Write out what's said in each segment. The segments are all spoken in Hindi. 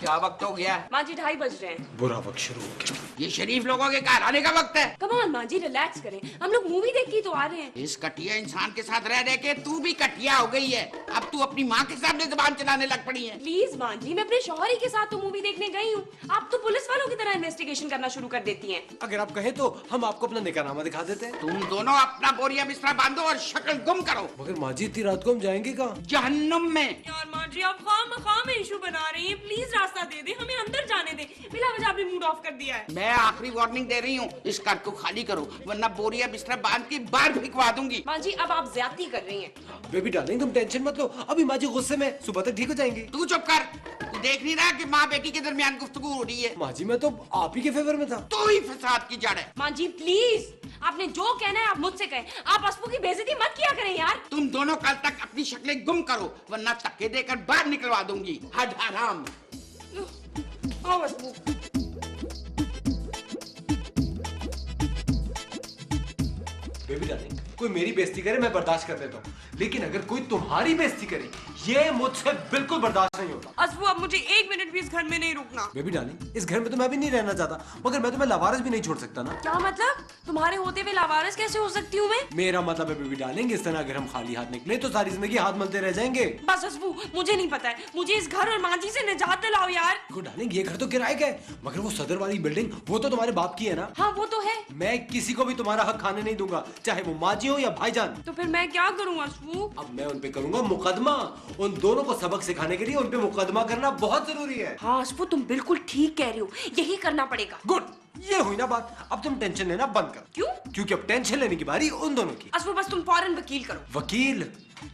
क्या वक्त हो गया? माँ जी 2:30 बज रहे हैं। बुरा वक्त शुरू हो गया। ये शरीफ लोगों के घर आने का वक्त है। कम ऑन माँ जी, रिलैक्स करें, हम लोग मूवी देख के तो आ रहे हैं। इस कटिया इंसान के साथ रह रह के तू भी कटिया हो गई है। अब तू अपनी माँ के सामने जुबान चलाने लग पड़ी है। प्लीज माँ जी, मैं अपने शौहर ही के साथ तो मूवी देखने गई हूँ, आप तो पुलिस वालों की तरह इन्वेस्टिगेशन करना शुरू कर देती हैं। अगर आप कहे तो हम आपको अपना निकाहनामा दिखा देते हैं। तुम दोनों अपना बोरिया बिस्तरा बांधो और शक्ल गुम करो। मगर माँ जी इतनी रात को हम जाएंगे कहाँ? जहन्नुम में। यार माँ जी, आप खाम में इशू बना रही हैं, प्लीज रास्ता दे दे, हमें अंदर जाने दे। बिला वजह आपने मूड ऑफ कर दिया है। मैं आखिरी वार्निंग दे रही हूँ, इस घर को खाली करो वरना बोरिया बिस्तरा बांध के बाहर भिजवा दूंगी। माँ जी अब आप ज्यादती कर रही हैं। बेबी डार्लिंग तुम टेंशन मत लो, अभी माँ जी गुस्से में, सुबह तक ठीक हो जाएंगी। तू चुप कर। तू देख नहीं रहा कि माँ बेटी के दरमियान गुफ्तगू हो रही है? माँ जी मैं तो आप ही के फेवर में था। तू ही फसाद की जड़ है। माँ जी प्लीज, आपने जो कहना है आप मुझसे कहें, आप अस्फू की बेइज्जती मत किया करें यार। तुम दोनों कल तक अपनी शक्लें गुम करो वरना धक्के देकर बाहर निकलवा दूंगी। हद हराम। आओ अस्फू। बेबी डार्लिंग कोई मेरी बेइज्जती करे मैं बर्दाश्त कर लेता हूँ, लेकिन अगर कोई तुम्हारी बेइज्जती करे ये मुझसे बिल्कुल बर्दाश्त नहीं होता। अस्फू अब मुझे 1 मिनट भी इस घर में नहीं रुकना। बेबी डार्लिंग इस घर में तो मैं भी नहीं रहना चाहता, मगर मैं तुम्हें लावारिस भी नहीं छोड़ सकता ना। क्या मतलब? तुम्हारे होते हुए लावारिस कैसे हो सकती हूँ मैं? मेरा मतलब है बेबी डार्लिंग इस तरह अगर हम खाली हाथ निकले तो सारी जिंदगी हाथ मलते रह जाएंगे। बस अस्फू, मुझे नहीं पता है, मुझे इस घर और माँ जी से निजात दिलाओ यार। देखो डार्लिंग ये घर तो किराए का है, मगर वो सदर वाली बिल्डिंग वो तो तुम्हारे बाप की है ना। हाँ वो तो है। मैं किसी को भी तुम्हारा हक खाने नहीं दूंगा, चाहे वो माँ जी हो या भाईजान। तो फिर मैं क्या करूँ अस्फू? अब मैं उन पे करूंगा मुकदमा। उन दोनों को सबक सिखाने के लिए उन पे मुकदमा करना बहुत जरूरी है। हाँ अस्फू, तुम बिल्कुल ठीक कह रही हो, यही करना पड़ेगा। गुड, ये हुई ना बात। अब तुम टेंशन लेना बंद करो। क्यों? क्योंकि अब टेंशन लेने की बारी उन दोनों की। अस्फू बस तुम फौरन वकील करो। वकील?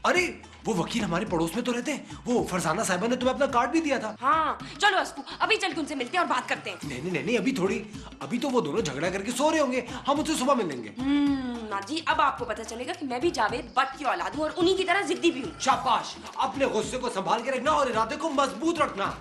अरे वो वकील हमारे पड़ोस में तो रहते हैं, वो फरजाना साहिबा ने तुम्हें अपना कार्ड भी दिया था। हाँ चलो अस्फू, अभी चल के उनसे मिलते हैं और बात करते हैं। नहीं अभी थोड़ी, अभी तो वो दोनों झगड़ा करके सो रहे होंगे, हम उनसे सुबह मिलेंगे। माँ जी अब आपको पता चलेगा कि मैं भी जावेद बट की औलाद हूँ और उन्हीं की तरह जिद्दी भी हूँ। शाबाश, अपने गुस्से को संभाल के रखना और इरादे को मजबूत रखना।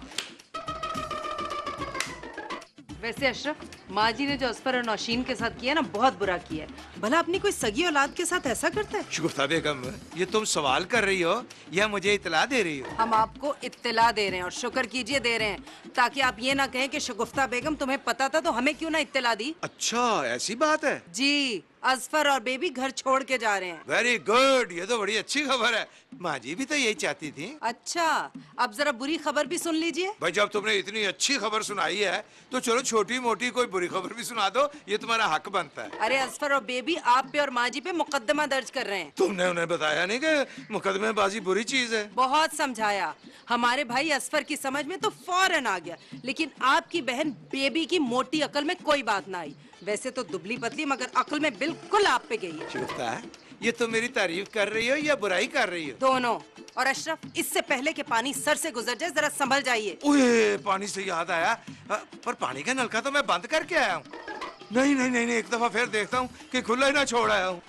वैसे अशरफ, माँ जी ने जो असफर और नौशीन के साथ किया ना बहुत बुरा किया है। भला अपनी कोई सगी औलाद के साथ ऐसा करता है? शगुफ्ता बेगम, ये तुम सवाल कर रही हो या मुझे इतला दे रही हो? हम आपको इत्तला दे रहे हैं और शुक्र कीजिए दे रहे हैं, ताकि आप ये ना कहें कि शगुफ्ता बेगम तुम्हें पता था तो हमें क्यों ना इत्तला दी। अच्छा ऐसी बात है? जी, असफर और बेबी घर छोड़ के जा रहे हैं। वेरी गुड, ये तो बड़ी अच्छी खबर है। माँ जी भी तो यही चाहती थी। अच्छा, अब जरा बुरी खबर भी सुन लीजिए। भाई जब तुमने इतनी अच्छी खबर सुनाई है तो चलो छोटी मोटी कोई बुरी खबर भी सुना दो, ये तुम्हारा हक बनता है। अरे असफर और बेबी आप पे और माँ जी पे मुकदमा दर्ज कर रहे हैं। तुमने उन्हें बताया नहीं कि मुकदमेबाजी बुरी चीज है? बहुत समझाया, हमारे भाई असफर की समझ में तो फौरन आ गया, लेकिन आपकी बहन बेबी की मोटी अकल में कोई बात ना आई। वैसे तो दुबली पतली मगर अकल में बिल्कुल आप पे गई है। शगुफ्ता, ये तो मेरी तारीफ कर रही हो या बुराई कर रही हो? दोनों। और अशरफ, इससे पहले कि पानी सर से गुजर जाए जरा संभल जाइए। ओए, पानी से याद आया, पर पानी का नलका तो मैं बंद करके आया हूँ। नहीं, एक दफा फिर देखता हूँ कि खुला ही ना छोड़ आया हूँ।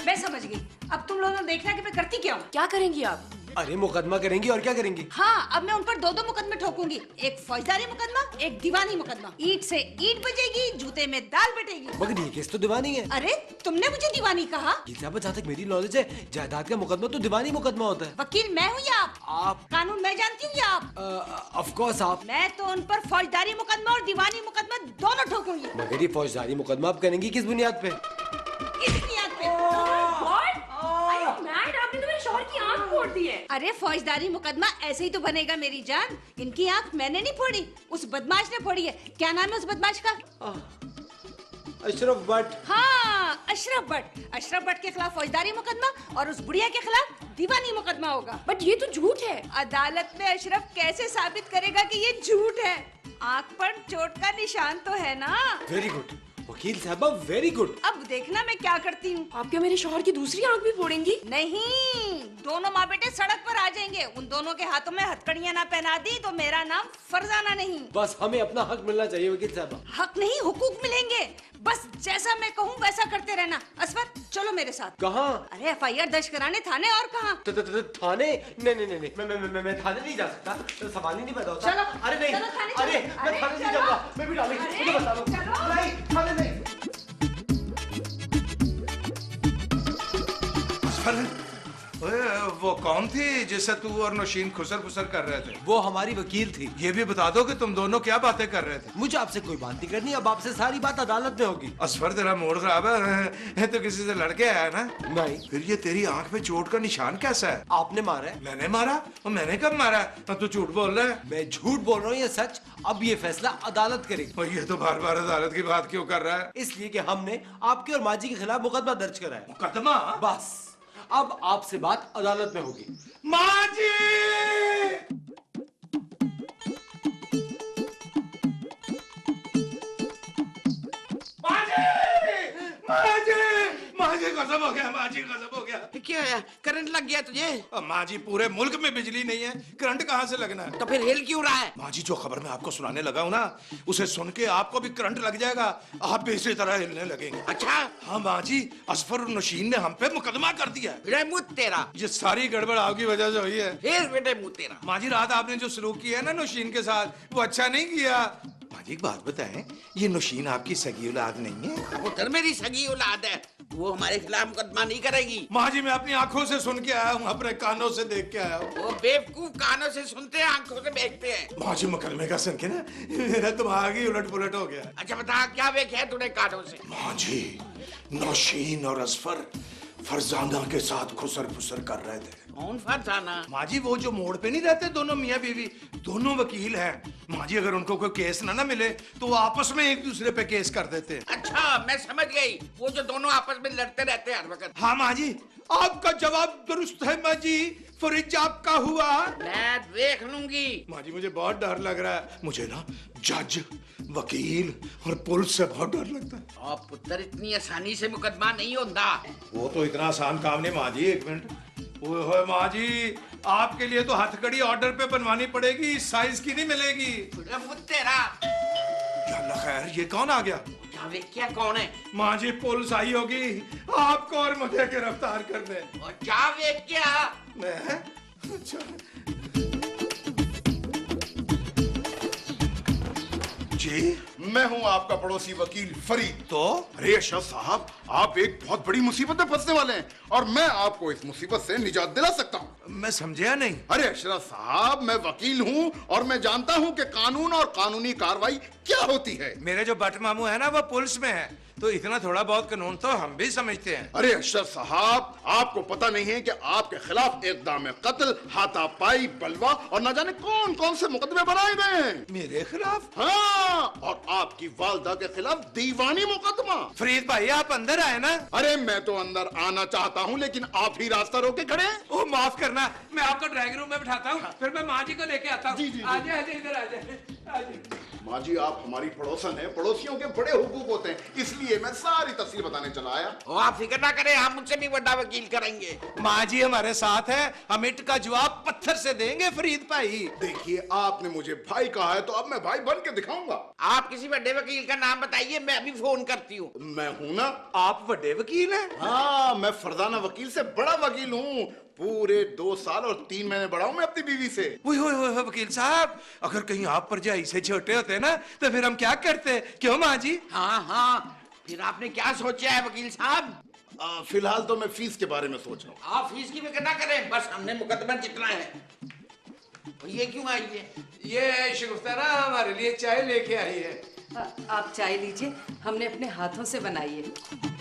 मैं समझ गई, अब तुम लोगों ने देखना कि मैं करती क्या हूँ। क्या करेंगी आप? अरे मुकदमा करेंगी और क्या करेंगी? हाँ, अब मैं उन पर 2 मुकदमे ठोकूंगी, एक फौजदारी मुकदमा, एक दीवानी मुकदमा। ईंट से ईंट बजेगी, जूते में दाल बटेगी। मगर ये केस तो दीवानी है। अरे तुमने मुझे दीवानी कहा? जहाँ तक मेरी नॉलेज है जायदाद का मुकदमा तो दीवानी मुकदमा होता है। वकील मैं हूँ या आप? कानून मैं जानती हूँ या आप? ऑफ कोर्स आप। मैं तो उन पर फौजदारी मुकदमा और दीवानी मुकदमा दोनों ठोकूंगी। मगर ये फौजदारी मुकदमा आप करेंगी किस बुनियाद पे? इस बुनियाद पे। आपने तो मेरे शौहर की आंख फोड़ दी है। अरे फौजदारी मुकदमा ऐसे ही तो बनेगा मेरी जान। इनकी आंख मैंने नहीं फोड़ी, उस बदमाश ने फोड़ी है। क्या नाम है उस बदमाश का? अशरफ भट्ट। हाँ, अशरफ भट्ट। अशरफ भट्ट के खिलाफ फौजदारी मुकदमा और उस बुढ़िया के खिलाफ दीवानी मुकदमा होगा। बट ये तो झूठ है। अदालत में अशरफ कैसे साबित करेगा कि ये झूठ है? आंख पर चोट का निशान तो है ना। वेरी गुड वकील साहबा, वेरी गुड। अब देखना मैं क्या करती हूँ। आप क्या मेरे शौहर की दूसरी आंख भी फोड़ेंगी? नहीं, दोनों माँ बेटे सड़क पर आ जाएंगे। उन दोनों के हाथों में हथकड़ियाँ ना पहना दी तो मेरा नाम फरजाना नहीं। बस हमें अपना हक मिलना चाहिए वकील साहबा। हक नहीं, हुकूक मिलेंगे। बस जैसा मैं कहूँ वैसा करते रहना। असफर चलो मेरे साथ। कहाँ? अरे FIR दर्ज कराने थाने। और कहाँ? थाने? नहीं, मैं थाने नहीं जा सकता, तो सवाल ही नहीं पैदा होता। चलो, अरे नहीं, चलो थाने चलो। अरे मैं थाने नहीं जाऊंगा। मैं भी डालेंगे, अरे, मुझे बता दो। चलो। नहीं, थाने नहीं। ओए, वो कौन थी जिससे तू और नौशीन खुसर खुसर कर रहे थे? वो हमारी वकील थी। ये भी बता दो कि तुम दोनों क्या बातें कर रहे थे? मुझे आपसे कोई बात नहीं करनी, अब आपसे सारी बात अदालत में होगी। असफर तेरा मूड खराब है तो किसी से लड़के आया ना? नहीं। फिर ये तेरी आंख पे चोट का निशान कैसा है? आपने मारा है। मैंने मारा? और मैंने कब मारा? तू झूठ बोल रहा है। मैं झूठ बोल रहा हूँ या सच, अब ये फैसला अदालत करेगी। और ये तो बार बार अदालत की बात क्यों कर रहा है? इसलिए कि हमने आपके और माजी के खिलाफ मुकदमा दर्ज करा है। मुकदमा? बस अब आपसे बात अदालत में होगी। माँ जी! माँ जी गजब हो गया, माँ जी गजब हो गया। क्या है, करंट लग गया तुझे? माँ जी पूरे मुल्क में बिजली नहीं है, करंट कहाँ से लगना है? तो फिर हिल क्यों रहा है? माँ जी जो खबर मैं आपको सुनाने लगा हूँ ना, उसे सुन के आपको भी करंट लग जाएगा, आप भी इसी तरह हिलने लगेंगे। अच्छा, हाँ माँ जी, असफर और नौशीन ने हम पे मुकदमा कर दिया है। फिर मुँह तेरा, ये सारी गड़बड़ आपकी वजह से हुई है। फिर बेटे मुँह तेरा। माँ जी रात आपने जो सलूक किया है ना नौशीन के साथ, वो अच्छा नहीं किया। माँ जी एक बात बताएं, ये नौशीन आपकी सगी औलाद नहीं है? पुत्र मेरी सगी औलाद है, वो हमारे खिलाफ मुकदमा नहीं करेगी। माँ जी मैं अपनी आंखों से सुन के आया हूँ, अपने कानों से देख के आया हूँ। वो बेवकूफ कानों से सुनते हैं, आंखों से देखते हैं। माँ जी मुकदमे का सुन के ना मेरा दिमाग ही उलट पुलट हो गया। अच्छा बता, क्या देखा है तूने कानों से? माँ जी नौशीन और असफर फरजाना के साथ खुसर खुसर कर रहे थे। कौन फरजाना? माँ जी वो जो मोड़ पे नहीं रहते दोनों मियाँ बीवी, दोनों वकील हैं। माँ जी अगर उनको कोई केस ना मिले तो वो आपस में एक दूसरे पे केस कर देते हैं। अच्छा मैं समझ गई, वो जो दोनों आपस में लड़ते रहते हैं हर वक्त। हाँ माँ जी आपका जवाब दुरुस्त है माँ जी, फरिज आपका हुआ। मैं देख लूंगी। माँ जी मुझे बहुत डर लग रहा है, मुझे ना जज वकील और पुलिस से बहुत डर लगता है। और पुत्र इतनी आसानी से मुकदमा नहीं होता। वो तो इतना आसान काम नहीं माँ जी, एक मिनट। ओए होए माँ जी, आपके लिए तो हथकड़ी ऑर्डर पे बनवानी पड़ेगी, साइज की नहीं मिलेगी। मुँह तेरा। या अल्लाह खैर, ये कौन आ गया? जावेद क्या कौन है? माँ जी पुलिस आई होगी आपको और मुझे गिरफ्तार करने। और जावेद क्या? मैं? अच्छा। जी मैं हूं आपका पड़ोसी वकील फरीद। तो अरे अशरफ साहब, आप एक बहुत बड़ी मुसीबत में फंसने वाले हैं और मैं आपको इस मुसीबत से निजात दिला सकता हूं। मैं समझा नहीं। अरे अशरफ साहब, मैं वकील हूं और मैं जानता हूं कि कानून और कानूनी कार्रवाई क्या होती है। मेरे जो बट मामू है ना वो पुलिस में है, तो इतना थोड़ा बहुत कानून तो हम भी समझते हैं। अरे अशरफ साहब, आपको पता नहीं है कि आपके खिलाफ इक़दाम कत्ल, हाथापाई, बलवा और न जाने कौन कौन से मुकदमे बनाए गए हैं। मेरे खिलाफ? हाँ, और आपकी वालदा के खिलाफ दीवानी मुकदमा। फरीद भाई आप अंदर आए ना। अरे मैं तो अंदर आना चाहता हूं, लेकिन आप ही रास्ता रोके खड़े हैं। ओ माफ करना, मैं आपको ड्राइंग रूम में बिठाता हूँ, फिर मैं माँ जी को लेके आता हूँ। जी, जी, जी। आजा आजा इधर आजा। माँ जी आप हमारी पड़ोसन है, पड़ोसियों के बड़े हुकूक होते हैं, इसलिए मैं सारी तफसील बताने चला आया। ओ आप फिक्र ना करें, हम मुझसे भी बड़ा वकील करेंगे। माँ जी हमारे साथ है, हम ईंट का जवाब पत्थर से देंगे फरीद भाई। देखिए आपने मुझे भाई कहा है तो अब मैं भाई बन के दिखाऊंगा। आप किसी बड़े वकील का नाम बताइए, मैं अभी फोन करती हूँ। मैं हूं ना। आप बड़े वकील हैं? हाँ, मैं फरजाना वकील से बड़ा वकील हूँ। पूरे 2 साल और 3 महीने बड़ा हूं मैं अपनी बीवी से। ओए होए होए वकील साहब, अगर कहीं आप परजाई से छोटे होते ना तो फिर हम क्या करते, क्यों माँ जी? हाँ हाँ, फिर आपने क्या सोचा है वकील साहब? फिलहाल तो मैं फीस के बारे में सोच रहा हूँ। आप फीस की फिक्र ना करें, बस हमने मुकदमा जितना है। और ये क्यों आई है? ये शगुफ्ता ना हमारे लिए चाय लेके आई है। आप चाय लीजिए, हमने अपने हाथों से बनाई है।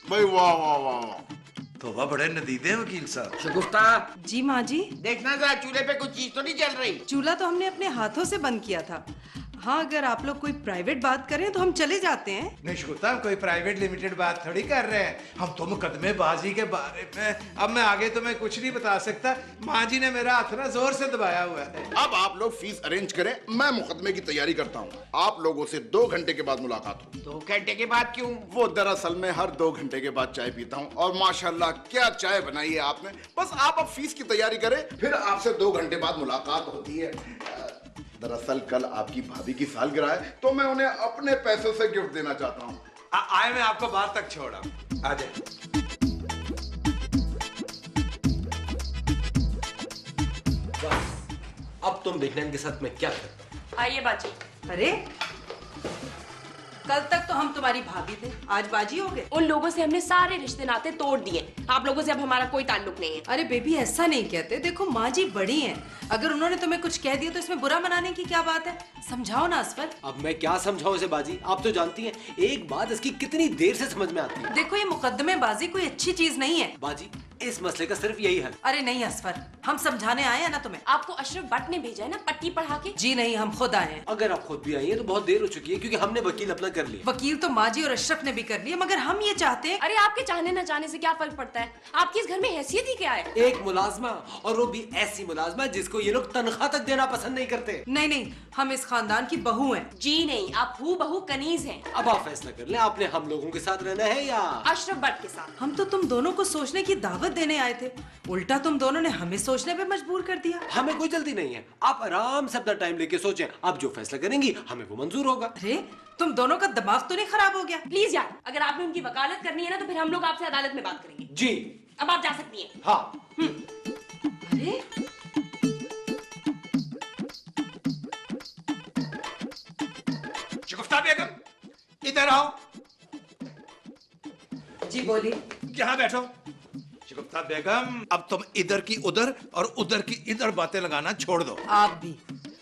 भाई वाह वाह वाह वाह। तो वह बड़े नदीदे हैं वकील साहब। शगुफ्ता, जी माँ जी। देखना जरा चूल्हे पे कुछ चीज तो नहीं जल रही। चूल्हा तो हमने अपने हाथों से बंद किया था। हाँ, अगर आप लोग कोई प्राइवेट बात करें तो हम चले जाते हैं। नहीं शगुफ्ता, हम कोई प्राइवेट लिमिटेड बात थोड़ी कर रहे हैं, हम तो मुकदमेबाजी के बारे में। अब मैं आगे तो मैं कुछ नहीं बता सकता, माँ जी ने मेरा हाथ ना जोर से दबाया हुआ है। अब आप लोग फीस अरेंज करें, मैं मुकदमे की तैयारी करता हूँ। आप लोगों से 2 घंटे के बाद मुलाकात हो। 2 घंटे के बाद क्यों? वो दरअसल मैं हर 2 घंटे के बाद चाय पीता हूँ और माशाल्लाह क्या चाय बनाई है आपने। बस आप अब फीस की तैयारी करें, फिर आपसे 2 घंटे बाद मुलाकात होती है। दरअसल कल आपकी भाभी की सालगिरह है, तो मैं उन्हें अपने पैसों से गिफ्ट देना चाहता हूँ। आए मैं आपको बात तक छोड़ा। आ जाए। अब तुम देखना इनके साथ मैं क्या करता हूँ। आइए बाजी। अरे कल तक तो हम तुम्हारी भाभी थे, आज बाजी हो गए। उन लोगों से हमने सारे रिश्ते नाते तोड़ दिए। आप लोगों से अब हमारा कोई ताल्लुक नहीं है। अरे बेबी ऐसा नहीं कहते, देखो माँ जी बड़ी हैं, अगर उन्होंने तुम्हें कुछ कह दिया तो इसमें बुरा मनाने की क्या बात है। समझाओ ना असफर। अब मैं क्या समझाऊं इसे बाजी, आप तो जानती हैं एक बात इसकी कितनी देर से समझ में आती है। देखो ये मुकद्दमेबाजी कोई अच्छी चीज नहीं है। बाजी इस मसले का सिर्फ यही हल। अरे नहीं असफर, हम समझाने आए हैं ना तुम्हें। आपको अशरफ भट्ट ने भेजा है ना पट्टी पढ़ा के। जी नहीं, हम खुद आए हैं। अगर आप खुद भी आई हैं तो बहुत देर हो चुकी है, क्योंकि हमने वकील अपना कर लिया। वकील तो माँ जी और अशरफ ने भी कर लिया, मगर हम ये चाहते हैं। अरे आपके चाहने न चाहने से क्या फर्क पड़ता है? आपकी इस घर में हैसियत ही क्या है? एक मुलाजमा, और वो भी ऐसी मुलाजमा जिसको ये लोग तनख्वाह तक देना पसंद नहीं करते। नहीं नहीं, हम इस खानदान की बहू हैं। जी नहीं, आप हूँ बहू कनीज हैं। अब आप फैसला कर लें, आपने हम लोगों के साथ रहना है या अशरफ भट्ट के साथ। हम तो तुम दोनों को सोचने की दावत देने आए थे, उल्टा तुम दोनों ने हमें सोचने पे मजबूर कर दिया। हमें कोई जल्दी नहीं है, आप आराम से अपना टाइम लेके सोचें। आप जो फैसला करेंगी हमें वो मंजूर होगा। अरे तुम दोनों का दिमाग तो नहीं खराब हो गया? प्लीज यार, अगर आपने उनकी वकालत करनी है ना तो फिर हम लोग आपसे अदालत में बात करेंगे। जी अब आप जा सकती हैं। हाँ। अरे शगुफ्ता बेगम, इधर आओ। जी बोलिए। यहाँ बैठो। शगुफ्ता बेगम, अब तुम इधर की उधर और उधर की इधर बातें लगाना छोड़ दो। आप भी,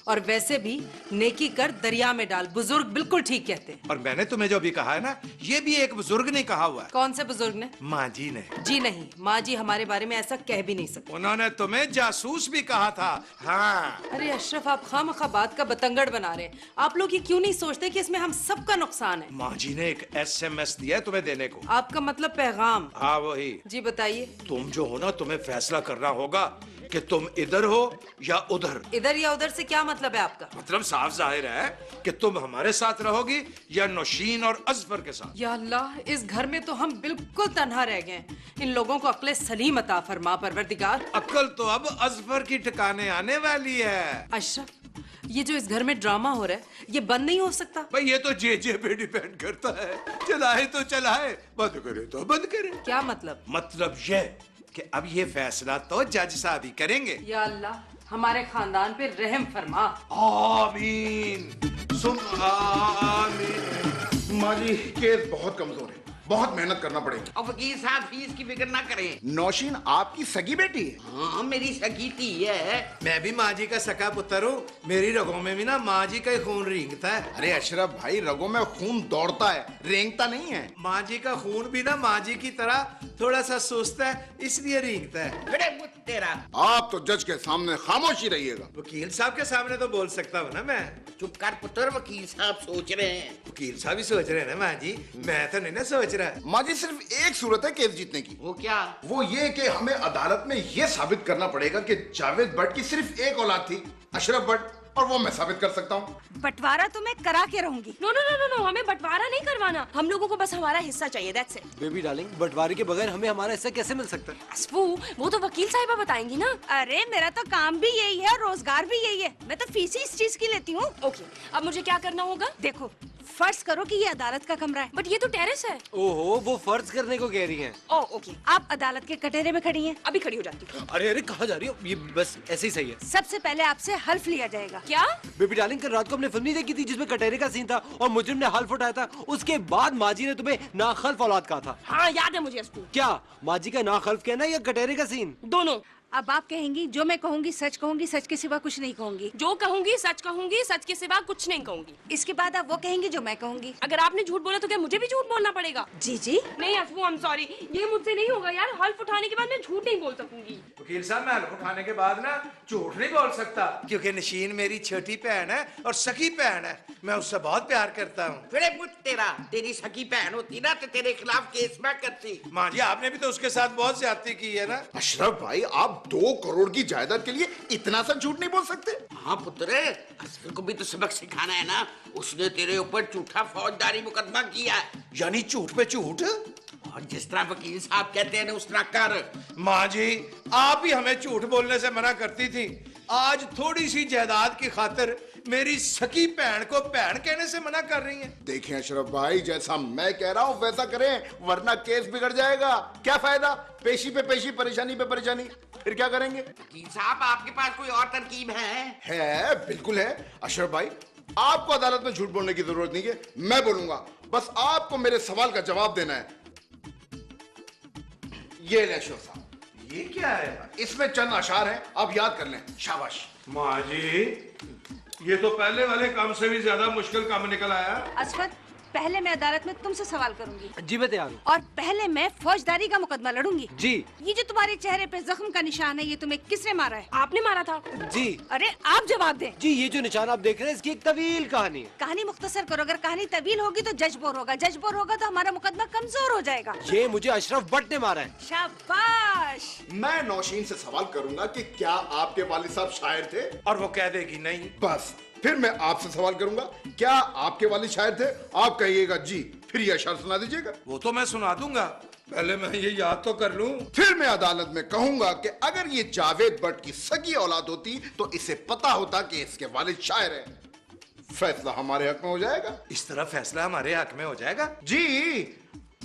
और वैसे भी नेकी कर दरिया में डाल, बुजुर्ग बिल्कुल ठीक कहते हैं। और मैंने तुम्हें जो भी कहा है ना, ये भी एक बुजुर्ग ने कहा हुआ है। कौन से बुजुर्ग ने? माँ जी ने। जी नहीं, माँ जी हमारे बारे में ऐसा कह भी नहीं सकते। उन्होंने तुम्हें जासूस भी कहा था। हाँ। अरे अशरफ, आप खामखा बात का बतंगड़ बना रहे हैं। आप लोग ये क्यों नहीं सोचते कि इसमें हम सबका नुकसान है? माँ जी ने एक SMS दिया है तुम्हें देने को। आपका मतलब पैगाम? हाँ वही। जी बताइए। तुम जो हो ना, तुम्हें फैसला करना होगा कि तुम इधर हो या उधर। इधर या उधर से क्या मतलब है आपका? मतलब साफ जाहिर है कि तुम हमारे साथ रहोगी या नौशीन और अजफर के साथ। या अल्लाह, इस घर में तो हम बिल्कुल तन्हा रह गए हैं। इन लोगों को अक्ल सलीम अता फरमा परवरदिगार। अक्ल तो अब अजफर की ठिकाने आने वाली है। अशरफ, ये जो इस घर में ड्रामा हो रहा है, ये बंद नहीं हो सकता? भाई ये तो जे पे डिपेंड करता है। चलाए तो चलाए, बंद करे तो बंद करे। क्या मतलब? मतलब ये कि अब ये फैसला तो जज साहब ही करेंगे। या अल्लाह, हमारे खानदान पे रहम फरमा। आमीन सुन आमीन। माँ जी केस बहुत कमजोर है, बहुत मेहनत करना पड़ेगी। और वकील साहब फीस की फिक्र ना करें। नौशीन आपकी सगी बेटी है? हाँ मेरी सगी थी है। मैं भी माँ जी का सका पुत्र हूँ। मेरी रगों में भी ना माँ जी का ही खून रेंगता है। अरे अशरफ भाई, रगों में खून दौड़ता है, रेंगता नहीं है। माँ जी का खून भी ना माँ जी की तरह थोड़ा सा सुस्त है, इसलिए रेंगता है। बड़े मुझ तेरा। आप तो जज के सामने खामोशी रहिएगा। वकील साहब के सामने तो बोल सकता हूँ ना मैं। चुप कर पुत्र, वकील साहब सोच रहे हैं। वकील साहब ही सोच रहे हैं ना माँ जी, मैं तो नहीं ना सोच रहा। माँ जी सिर्फ एक सूरत है केस जीतने की। वो क्या? वो ये कि हमें अदालत में ये साबित करना पड़ेगा कि जावेद भट्ट की सिर्फ एक औलाद थी, अशरफ भट्ट, और वो मैं साबित कर सकता हूँ। बंटवारा तो मैं करा के रहूंगी। No no no no no, हमें बंटवारा नहीं करवाना। हम लोगों को बस हमारा हिस्सा चाहिए, दैट्स इट। बेबी डार्लिंग, बंटवारे के बगैर हमें हमारा हिस्सा कैसे मिल सकता है? असफू, वो तो वकील साहिबा बताएंगी ना। अरे मेरा तो काम भी यही है, रोजगार भी यही है। मैं तो फीस ही इस चीज की लेती हूँ। ओके, अब मुझे क्या करना होगा? देखो, फर्ज करो कि ये अदालत का कमरा है। बट ये तो टेरेस है। ओहो, वो फर्ज करने को कह रही हैं। ओ ओके, आप अदालत के कटहरे में खड़ी हैं। अभी खड़ी हो जाती हूँ। अरे अरे, कहाँ जा रही हो? ये बस ऐसे ही सही है। सबसे पहले आपसे हल्फ लिया जाएगा। क्या? बेबी डार्लिंग, कल रात को हमने फिल्म नहीं देखी थी जिसमें कटहरे का सीन था और मुजरिम ने हल्फ उठाया था? उसके बाद माजी ने तुम्हें नाखल्फ औलाद कहा था। हाँ याद है मुझे असफू। क्या माजी का नाखल्फ कहना या कटहरे का सीन? दोनों। अब आप कहेंगी जो मैं कहूंगी, सच के सिवा कुछ नहीं कहूंगी। जो कहूंगी, सच के सिवा कुछ नहीं कहूंगी। इसके बाद आप वो कहेंगी जो मैं कहूंगी। अगर आपने झूठ बोला तो क्या मुझे भी झूठ बोलना पड़ेगा? जी जी। नहीं असफू, आई एम सॉरी, ये मुझसे नहीं होगा यार। हल्फ उठाने के बाद मैं झूठ नहीं बोल सकूंगी। वकील साहब, मैं हल्फ उठाने के बाद ना झूठ नहीं बोल सकता, क्योंकि नशीन मेरी छोटी बहन है और सखी बहन है। मैं उससे बहुत प्यार करता हूँ। बड़े मुझ तेरा, तेरी सगी बहन होती ना तो तेरे खिलाफ केस मैं करती। माँ जी, आपने भी तो उसके साथ बहुत ज्यादती की है ना। अशरफ भाई, आप 2 करोड़ की जायदाद के लिए इतना सा झूठ नहीं बोल सकते। हाँ पुत्र, असफर को भी तो सबक सिखाना है ना। उसने तेरे ऊपर झूठा फौजदारी मुकदमा किया है। यानी झूठ पे झूठ। और जिस तरह वकील साहब कहते हैं ना उस तरह कर। माँ जी, आप ही हमें झूठ बोलने से मना करती थी। आज थोड़ी सी जायदाद की खातिर मेरी सकी बहन को बहन कहने से मना कर रही हैं। देखें अशरफ भाई, जैसा मैं कह रहा हूँ वैसा करें, वरना केस बिगड़ जाएगा। क्या फायदा, पेशी पे पेशी, परेशानी पे परेशानी। फिर क्या करेंगे? वकील साहब, आपके पास कोई और तरकीब है? है, बिल्कुल है। अशरफ भाई, आपको अदालत में झूठ बोलने की जरूरत नहीं है, मैं बोलूंगा। बस आपको मेरे सवाल का जवाब देना है। ये ले शो साहब, ये क्या है? इसमें चंद अशार हैं, आप याद कर लें। शाबाश। माँ जी, ये तो पहले वाले काम से भी ज्यादा मुश्किल काम निकल आया। असफर, पहले मैं अदालत में तुमसे सवाल करूंगी जी मैं तैयार हूँ। और पहले मैं फौजदारी का मुकदमा लड़ूंगी। जी। ये जो तुम्हारे चेहरे पे जख्म का निशान है, ये तुम्हें किसने मारा है? आपने मारा था। जी अरे आप जवाब दें। जी, ये जो निशान आप देख रहे हैं इसकी एक तवील कहानी है। कहानी मुख्तसर करो। अगर कहानी तवील होगी तो जज बोर होगा, जज बोर होगा तो हमारा मुकदमा कमजोर हो जाएगा। ये मुझे अशरफ भट्ट ने मारा है। शाबाश। मैं नौशीन से सवाल करूंगा कि क्या आपके वालिद साहब शायर थे, और वो कह देगी नहीं। बस फिर मैं आपसे सवाल करूंगा, क्या आपके वालिद शायर थे? आप कहिएगा जी, फिर ये अशार सुना दीजिएगा। वो तो मैं सुना दूंगा, पहले मैं ये याद तो कर लूं। फिर मैं अदालत में कहूंगा कि अगर ये जावेद भट्ट की सगी औलाद होती तो इसे पता होता कि इसके वालिद शायर हैं। फैसला हमारे हक में हो जाएगा। इस तरह फैसला हमारे हक में हो जाएगा। जी,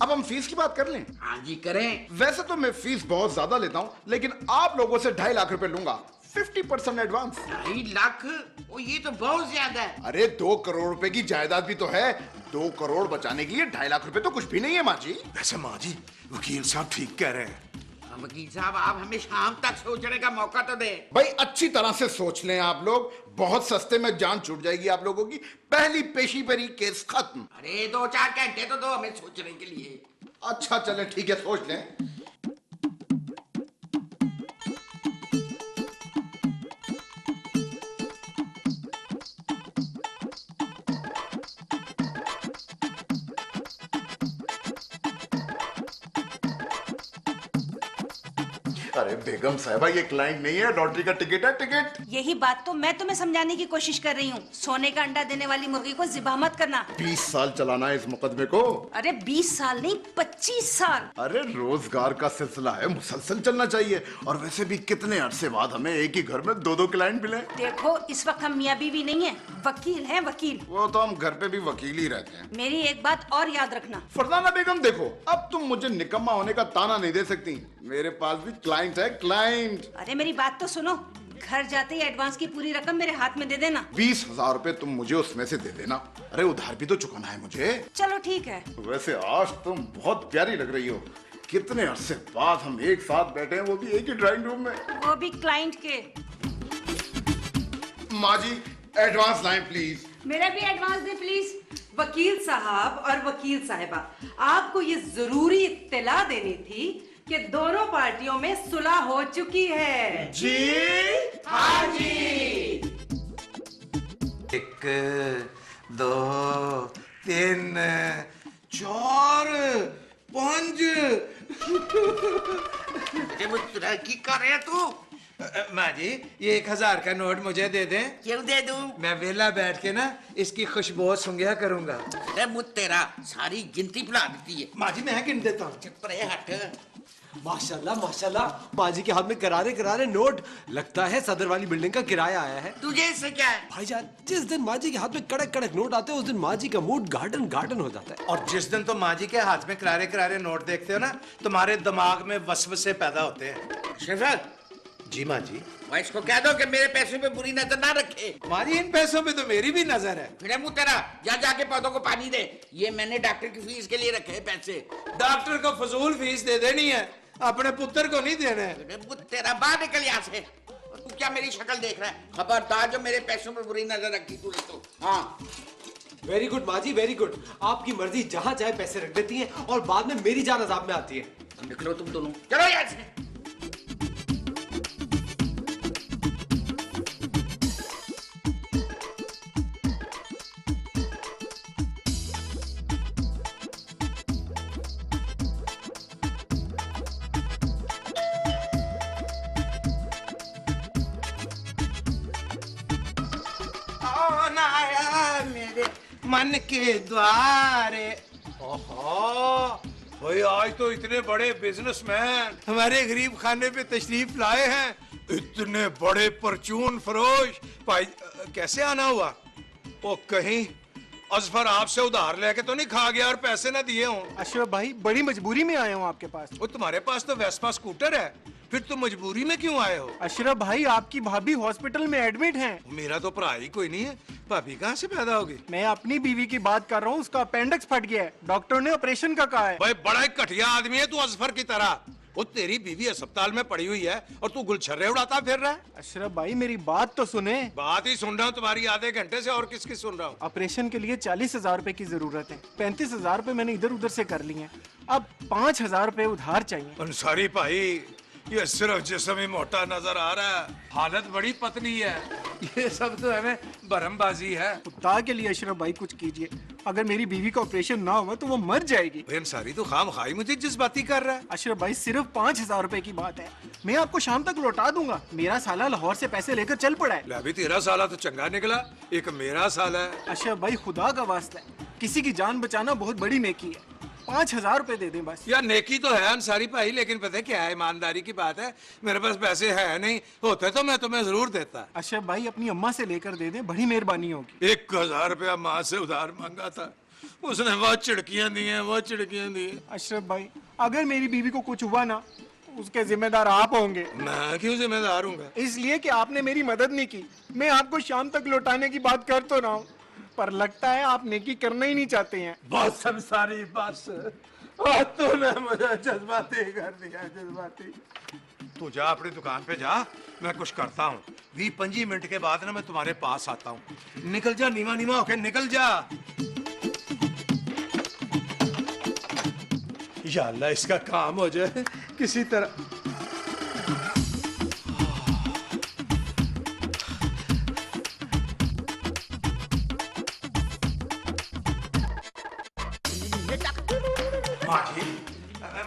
अब हम फीस की बात कर लें। हाँ जी करें। वैसे तो मैं फीस बहुत ज्यादा लेता हूं, लेकिन आप लोगों से 2.5 लाख रुपए लूंगा, 50% एडवांस। 2.5 लाख? ओ ये तो बहुत ज्यादा है। अरे 2 करोड़ रुपए की जायदाद भी तो है। 2 करोड़ बचाने के लिए 2.5 लाख रुपए तो कुछ भी नहीं है माँ जी। वैसे माँ जी, वकील साहब ठीक कह रहे हैं। वकील साहब आप हमें शाम तक सोचने का मौका तो दें। भाई अच्छी तरह से सोच लें आप लोग, बहुत सस्ते में जान छूट जाएगी आप लोगों की। पहली पेशी पर ही केस खत्म। अरे 2-4 घंटे तो दो हमें सोचने के लिए। अच्छा चले ठीक है, सोच लें। अरे बेगम साहिबा, ये क्लाइंट नहीं है, लॉटरी का टिकट है, टिकट। यही बात तो मैं तुम्हें समझाने की कोशिश कर रही हूँ। सोने का अंडा देने वाली मुर्गी को ज़िबा मत करना। 20 साल चलाना है इस मुकदमे को। अरे 20 साल नहीं, 25 साल। अरे रोजगार का सिलसिला है, मुसलसल चलना चाहिए। और वैसे भी कितने अरसे बाद हमें एक ही घर में 2-2 क्लाइंट मिले। देखो इस वक्त हम मियाँ बीवी नहीं है, वकील हैं वकील। वो तो हम घर पे भी वकील ही रहते हैं। मेरी एक बात और याद रखना। फरजाना बेगम देखो, अब तुम मुझे निकम्मा होने का ताना नहीं दे सकती। मेरे पास भी क्लाइंट है, क्लाइंट। अरे मेरी बात तो सुनो। घर जाते ही एडवांस की पूरी रकम मेरे हाथ में दे देना। 20,000 रुपए तुम मुझे उसमें से दे देना। अरे उधार भी तो चुकाना है मुझे। चलो ठीक है। वैसे आज तुम बहुत प्यारी लग रही हो। कितने अरसे बाद हम एक साथ बैठे हैं, वो भी एक ही ड्राइंग रूम में। वो भी क्लाइंट के। माँ जी एडवांस लाइन प्लीज। मेरा भी एडवांस दे प्लीज। वकील साहब और वकील साहिबा, आपको ये जरूरी इत्तला देनी थी कि दोनों पार्टियों में सुलह हो चुकी है। जी हाँ जी। 1 2 3 4 5। अरे वो की कर रहे हैं तू? माँ जी, ये 1000 का नोट मुझे दे दें। क्यों दे दूं? मैं वेला बैठ के ना इसकी खुशबू सूंघा करूंगा। अरे मुझ तेरा सारी गिनती भुला देती है। माँ जी मैं गिन देता हूँ। चुप रहे, हट। माशाल्लाह माशाल्लाह, माँ जी के हाथ में करारे करारे नोट। लगता है सदर वाली बिल्डिंग का किराया आया है। तुझे इससे क्या है? भाईजान, जिस दिन माँ जी के हाथ में कड़क कड़क नोट आते हैं उस दिन माँ जी का मूड गार्डन गार्डन हो जाता है। और जिस दिन तो माँ जी के हाथ में करारे करारे नोट देखते हो ना, तुम्हारे दिमाग में वसवसे पैदा होते हैं। शफक, जी माँ जी। वो इसको कह दो कि मेरे पैसे पे बुरी नजर ना रखे। माँ जी, इन पैसों पे तो मेरी भी नजर है। फिर मुंह तेरा, जा जाके पौधों को पानी दे। ये मैंने डॉक्टर की फीस के लिए रखे हैं पैसे। डॉक्टर को फजूल फीस दे देनी है, अपने पुत्र को नहीं देना है। अरे मुंह तेरा, बाहर निकल यहाँ से। और तू क्या मेरी शक्ल देख रहा है? खबरदार जो मेरे पैसों पे बुरी नजर रखी तूने तो। हाँ वेरी गुड माँ जी, वेरी गुड। आपकी मर्जी, जहाँ चाहे पैसे रख देती है और बाद में मेरी जान अजाब में आती है। तो निकलो तुम दोनों, चलो यहाँ से। कौन आया मेरे मन के द्वारे। ओहो, भाई आज तो इतने बड़े बिजनेसमैन हमारे गरीब खाने पे तशरीफ लाए हैं। इतने बड़े परचून फरोश। भाई कैसे आना हुआ? ओ कहीं अजफर आपसे उधार लेके तो नहीं खा गया और पैसे ना दिए हों? अशरफ भाई, बड़ी मजबूरी में आया हूँ आपके पास। वो तुम्हारे पास तो वेस्पा स्कूटर है, फिर तुम मजबूरी में क्यों आए हो? अशरफ भाई, आपकी भाभी हॉस्पिटल में एडमिट हैं। मेरा तो भरा ही कोई नहीं है, भाभी कहाँ से पैदा होगी? मैं अपनी बीवी की बात कर रहा हूँ, उसका अपेंडिक्स फट गया है, डॉक्टर ने ऑपरेशन का कहा है। भाई बड़ा ही घटिया आदमी है तू असफर की तरह। वो तेरी बीवी अस्पताल में पड़ी हुई है और तू गुलछर्रे उड़ाता फिर रहा है। अशरफ भाई मेरी बात तो सुने। बात ही सुन रहा हूँ तुम्हारी आधे घंटे से, और किसकी सुन रहा हूँ? ऑपरेशन के लिए 40,000 रुपए की जरूरत है। 35,000 रुपए मैंने इधर उधर से कर लिए हैं, अब 5,000 रुपए उधार चाहिए। अंसारी भाई, ये सिर्फ जिस्म ही मोटा नजर आ रहा है, हालत बड़ी पतली है। ये सब तो है भरमबाजी है। खुदा के लिए अशरफ भाई कुछ कीजिए, अगर मेरी बीवी का ऑपरेशन ना हुआ तो वो मर जाएगी। भाई अंसारी तो खाम खाई मुझे जज्बाती कर रहा है। अशरफ भाई सिर्फ 5,000 रुपए की बात है, मैं आपको शाम तक लौटा दूंगा। मेरा साला लाहौर से पैसे लेकर चल पड़ा है। ले अभी तेरा साला तो चंगा निकला, एक मेरा साला है। अशरफ भाई खुदा का वास्ता है, किसी की जान बचाना बहुत बड़ी नेकी है, 5,000 रुपए दे दें बस। यार नेकी तो है अंसारी भाई, लेकिन पता है क्या है, ईमानदारी की बात है, मेरे पास पैसे है नहीं, होते तो मैं तुम्हें जरूर देता। अशरफ भाई अपनी अम्मा से लेकर दे दें, बड़ी मेहरबानी होगी। 1,000 रुपया माँ से उधार मांगा था, उसने वो चिड़कियां दी हैं, वो चिड़कियां दी हैं। अशरफ भाई अगर मेरी बीवी को कुछ हुआ ना, उसके जिम्मेदार आप होंगे। मैं क्यों जिम्मेदार हूँ? इसलिए कि आपने मेरी मदद नहीं की। मैं आपको शाम तक लौटाने की बात कर तो रहा हूँ, पर लगता है आप नेकी करना ही नहीं चाहते हैं। बस अंसारी बस, तूने मुझे जज्बाती कर दिया, जज्बाती। तू जा अपनी दुकान पे जा, मैं कुछ करता हूँ। 20-25 मिनट के बाद ना मैं तुम्हारे पास आता हूँ। निकल जा, नीवा नीवा होके निकल जा। या अल्लाह इसका काम हो जाए किसी तरह।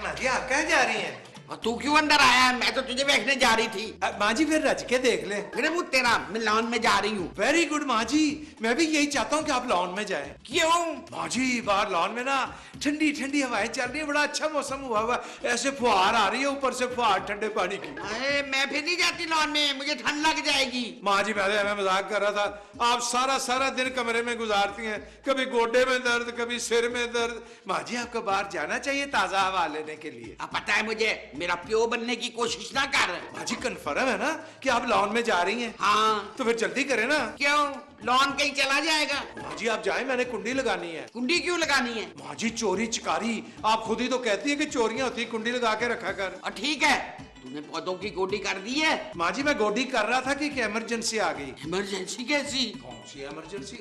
माँ जी आप कहाँ जा रही हैं? और तू क्यों अंदर आया है? मैं तो तुझे देखने जा रही थी। माँ जी फिर रच के देख ले। मेरे मुँह तेरा, मैं लॉन में जा रही हूँ। वेरी गुड माँ जी, मैं भी यही चाहता हूँ कि आप लॉन में जाएं। क्यों? माँ जी बाहर लॉन में ना ठंडी ठंडी हवाएं चल रही है, बड़ा अच्छा मौसम हुआ हुआ, ऐसे फुहार आ रही है ऊपर से, फुहार ठंडे पानी की। अरे मैं फिर नहीं जाती लॉन में, मुझे ठंड लग जाएगी। माँ जी मैं मजाक कर रहा था, आप सारा सारा दिन कमरे में गुजारती हैं, कभी गोडे में दर्द, कभी सिर में दर्द। माँ जी आपको बाहर जाना चाहिए ताजा हवा लेने के लिए। अब पता है मुझे, मेरा प्यो बनने की कोशिश ना कर। माँ जी कंफर्म है ना कि आप लॉन में जा रही हैं? हाँ। तो फिर जल्दी करें ना। क्यों? लॉन कहीं चला जाएगा? माँ जी आप जाएं, मैंने कुंडी लगानी है। कुंडी क्यों लगानी है? माँ जी चोरी चिकारी, आप खुद ही तो कहती है कि चोरियां होती, कुंडी लगा के रखा कर। और ठीक है, तूने पौधों की गोडी कर दी है? माँ जी मैं गोडी कर रहा था कि इमरजेंसी आ गई। इमरजेंसी कैसी? कौन सी इमरजेंसी?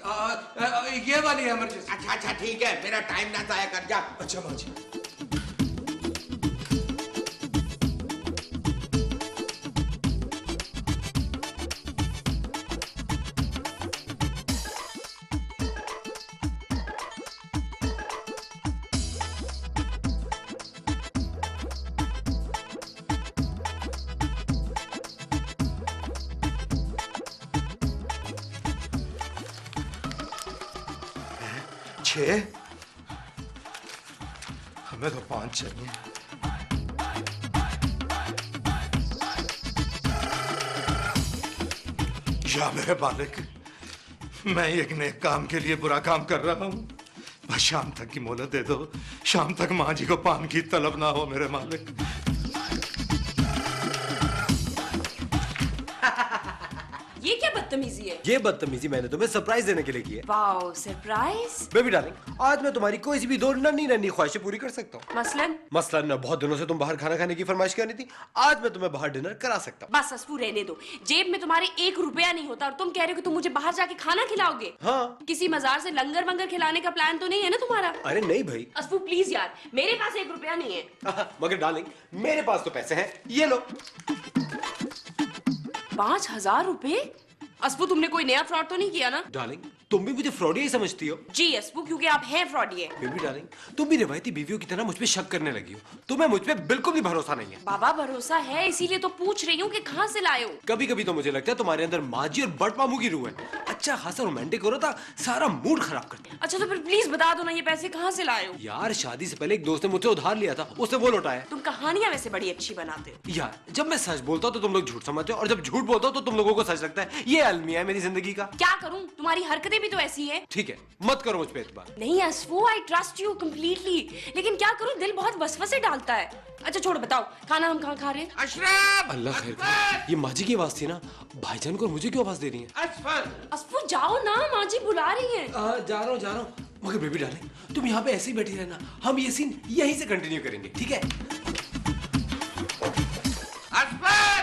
ये वाली इमरजेंसी। अच्छा अच्छा ठीक है, मेरा टाइम ना जाया कर, जा। अच्छा माँ जी। छह, हमें तो 5 चाहिए। या मेरे मालिक, मैं एक नेक काम के लिए बुरा काम कर रहा हूँ, बस शाम तक की मोहलत दे दो, शाम तक माँ जी को पान की तलब ना हो मेरे मालिक। ये क्या बदतमीजी है? ये बदतमीजी मैंने तुम्हें सरप्राइज देने के लिए की है। Wow, surprise. बेबी डार्लिंग, आज मैं तुम्हारी कोई सी भी 2 नन्ही नन्ही ख्वाहिशें पूरी कर सकता हूँ। मसलन बहुत दिनों से तुम बाहर खाना खाने की फरमाइश कर रही थी, आज मैं तुम्हें बाहर डिनर करा सकता हूँ। बस असफू रहने दो, जेब में तुम्हारे 1 रुपया नहीं होता और तुम कह रहे हो कि तुम मुझे बाहर जाके खाना खिलाओगे? हाँ। किसी मजार से लंगर वंगर खिलाने का प्लान तो नहीं है ना तुम्हारा? अरे नहीं भाई। असफू प्लीज यार, मेरे पास 1 रुपया नहीं है। मगर डार्लिंग मेरे पास तो पैसे हैं, ये लो। 5,000 रुपए? असफू तुमने कोई नया फ्रॉड तो नहीं किया ना? डार्लिंग तुम भी मुझे फ्रॉडी ही समझती हो। जी असफू, क्योंकि आप हैं फ्रॉडी है। बेबी डार्लिंग तुम भी रिवायती बीवियों की तरह मुझ पे शक करने लगी हो, तुम्हें मुझ पे बिल्कुल भी भरोसा नहीं है। बाबा भरोसा है, इसीलिए तो पूछ रही हूँ कि कहाँ से लाए हो। कभी कभी तो मुझे लगता है तुम्हारे अंदर माजी और बड़ मामू की रूह है। अच्छा खासा रोमांटिक हो रहा था, सारा मूड खराब कर दिया। अच्छा तो फिर प्लीज बता दो ना ये पैसे कहाँ से लाए हो? यार शादी से पहले एक दोस्त ने मुझसे उधार लिया था, उसने वो लौटाया। तुम कहानियां वैसे बड़ी अच्छी बनाते हो। यार जब मैं सच बोलता हूँ तो तुम लोग झूठ समझते हो, और जब झूठ बोलता हूँ तो तुम लोगों को सच लगता है। ये अलमिया है मेरी जिंदगी का। क्या करूं, तुम्हारी हरकतें भी तो ऐसी है। ठीक है, मत करो मुझ पे एतबार। नहीं असफू, आई ट्रस्ट यू कम्प्लीटली, लेकिन क्या करूं, दिल बहुत वसवसे डालता है। अच्छा छोड़ो, बताओ खाना हम कहाँ खा रहे हैं? अशरफ! अल्लाह खैर करे। ये माँ जी की आवाज थी ना, भाईजान को मुझे क्यों आवाज दे रही है? असफर! असफू जाओ ना, माँ जी बुला रही हैं। जा रहा हूँ। मगर बेबी डार्लिंग, तुम यहाँ पे ऐसे ही बैठी रहना, हम ये सीन यहीं से कंटिन्यू करेंगे, ठीक है? असफर!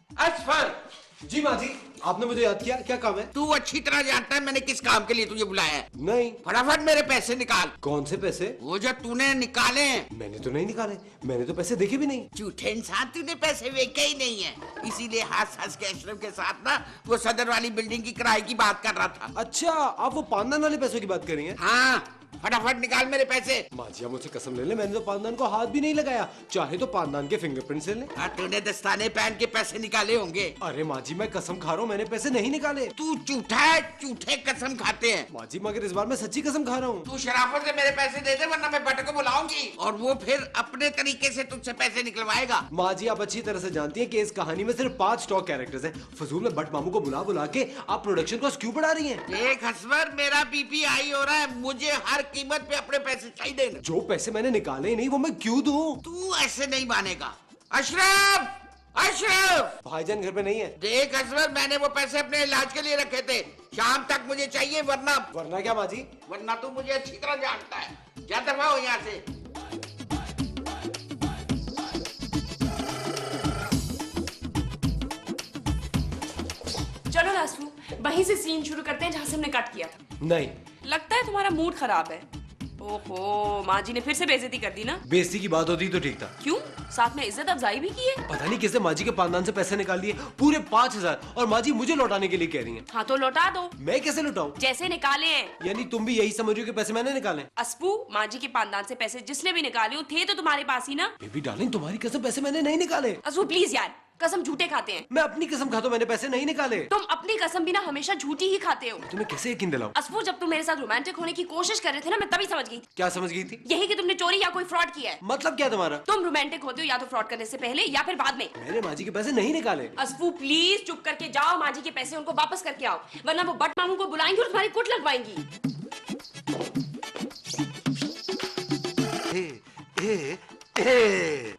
असफर! जी माँ जी, आपने मुझे याद किया, क्या काम है? तू अच्छी तरह जानता है मैंने किस काम के लिए तुझे बुलाया है। नहीं। फटाफट मेरे पैसे निकाल। कौन से पैसे? वो जो तूने निकाले हैं। मैंने तो नहीं निकाले, मैंने तो पैसे देखे भी नहीं। झूठे इंसान, तूने पैसे देखे ही नहीं है, इसीलिए हंस के अशरफ के साथ ना वो सदर वाली बिल्डिंग की किराए की बात कर रहा था। अच्छा, आप वो पानदान वाले पैसों की बात कर रही हैं? हाँ, फटाफट निकाल मेरे पैसे। माँ जी, आप मुझसे कसम ले ले, मैंने तो पानदान को हाथ भी नहीं लगाया, चाहे तो पानदान के फिंगरप्रिंट्स ले ले। तूने दस्ताने पहन के पैसे निकाले होंगे। अरे माँ जी, मैं कसम खा रहा हूँ, मैंने पैसे नहीं निकाले। तू झूठा है, झूठे कसम खाते हैं। माँ जी, मगर इस बार मैं सच्ची कसम खा रहा हूँ। तू शराफत से मेरे पैसे दे दे, वरना मैं बट को बुलाऊंगी और वो फिर अपने तरीके से तुझसे पैसे निकलवाएगा। माँ जी, आप अच्छी तरह से जानती हैं कि इस कहानी में सिर्फ 5 स्टॉक कैरेक्टर्स हैं। फजूल में बट मामू को बुला के आप प्रोडक्शन को क्यों बढ़ा रही हैं? देख हसवर, मेरा बीपी हाई हो रहा है, मुझे हर कीमत पे अपने पैसे चाहिए। जो पैसे मैंने निकाले ही नहीं, वो मैं क्यों दूं? तू ऐसे नहीं मानेगा। अशरफ! अशरफ! भाईजान घर पे नहीं है। देख असवर, मैंने वो पैसे अपने इलाज के लिए रखे थे, शाम तक मुझे चाहिए, वरना क्या माँ जी? वरना तू मुझे अच्छी तरह जानता है। जा दफा हो यहाँ से। चलो लासू, वहीं से सीन शुरू करते हैं जहाँ से हमने कट किया था। नहीं। लगता है तुम्हारा मूड खराब है। ओहो, माँ जी ने फिर से बेइज्जती कर दी ना? बेइज्जती की बात होती तो ठीक था। क्यों? साथ में इज्जत अफजाई भी की है। पता नहीं किसने माँ जी के पानदान से पैसे निकाल लिए, पूरे 5000, और माँ जी मुझे लौटाने के लिए कह रही हैं। हाँ तो लौटा दो। मैं कैसे लौटाऊं? जैसे निकाले हैं। यानी तुम भी यही समझ रही हो कि पैसे मैंने निकाले? अस्पू, माँ जी के पानदान से पैसे जिसने भी निकाले हो थे तो तुम्हारे पास ही ना। बेबी डार्लिंग, तुम्हारी कसम, पैसे मैंने नहीं निकाले। अस्पू प्लीज यार, कसम झूठे खाते हैं। मैं अपनी कसम खाता हूं, मैंने पैसे नहीं निकाले। तुम अपनी कसम भी ना हमेशा झूठी ही खाते हो। तुम्हें कैसे यकीन दिलाऊं? अस्पू, जब तुम मेरे साथ रोमांटिक होने की कोशिश कर रहे थे ना, मैं तभी समझ गई थी। क्या समझ गई थी? यही कि तुमने चोरी या कोई फ्रॉड किया है। मतलब क्या तुम्हारा? तुम रोमांटिक होते हो या तो फ्रॉड करने से पहले या फिर बाद में। मैंने माँ जी के पैसे नहीं निकाले। अस्पू प्लीज चुप करके जाओ, माँ जी के पैसे उनको वापस करके आओ, वरना वो बट मामू को बुलाएंगी और तुम्हारी कुट लगवाएंगी।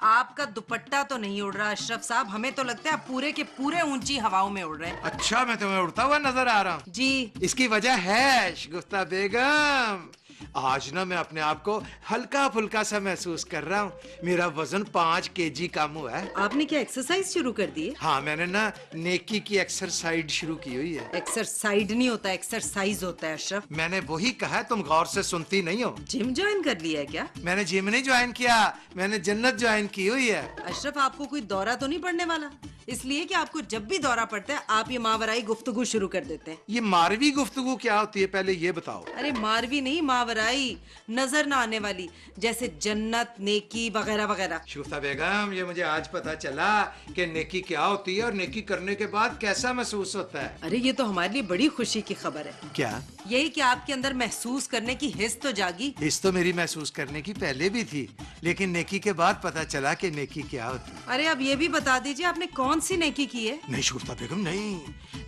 आपका दुपट्टा तो नहीं उड़ रहा अशरफ साहब, हमें तो लगता है आप पूरे के पूरे ऊंची हवाओं में उड़ रहे हैं। अच्छा, मैं तुम्हें उड़ता हुआ नजर आ रहा हूँ। जी। इसकी वजह है शगुफ्ता बेगम, आज ना मैं अपने आप को हल्का फुल्का सा महसूस कर रहा हूँ। मेरा वजन 5 kg कम हुआ है। आपने क्या एक्सरसाइज शुरू कर दी है? हाँ, मैंने ना नेकी की एक्सरसाइज शुरू की हुई है। एक्सरसाइज नहीं होता, एक्सरसाइज होता है अशरफ। मैंने वही कहा, तुम गौर से सुनती नहीं हो। जिम ज्वाइन कर लिया है क्या? मैंने जिम नहीं ज्वाइन किया, मैंने जन्नत ज्वाइन की हुई है। अशरफ, आपको कोई दौरा तो नहीं पड़ने वाला? इसलिए कि आपको जब भी दौरा पड़ता है आप ये मावराई गुफ्तगू शुरू कर देते हैं। ये मारवी गुफ्तगू क्या होती है, पहले ये बताओ। अरे मारवी नहीं, मावराई, नजर ना आने वाली, जैसे जन्नत, नेकी वगैरह वगैरह। शगुफ्ता बेगम, ये मुझे आज पता चला कि नेकी क्या होती है और नेकी करने के बाद कैसा महसूस होता है। अरे ये तो हमारे लिए बड़ी खुशी की खबर है। क्या? यही कि आपके अंदर महसूस करने की हिस्स तो जागी। हिस्स तो मेरी महसूस करने की पहले भी थी, लेकिन नेकी के बाद पता चला कि नेकी क्या होती है। अरे अब ये भी बता दीजिए आपने कौन सी नेकी की है? नहीं शगुफ्ता बेगम, नहीं,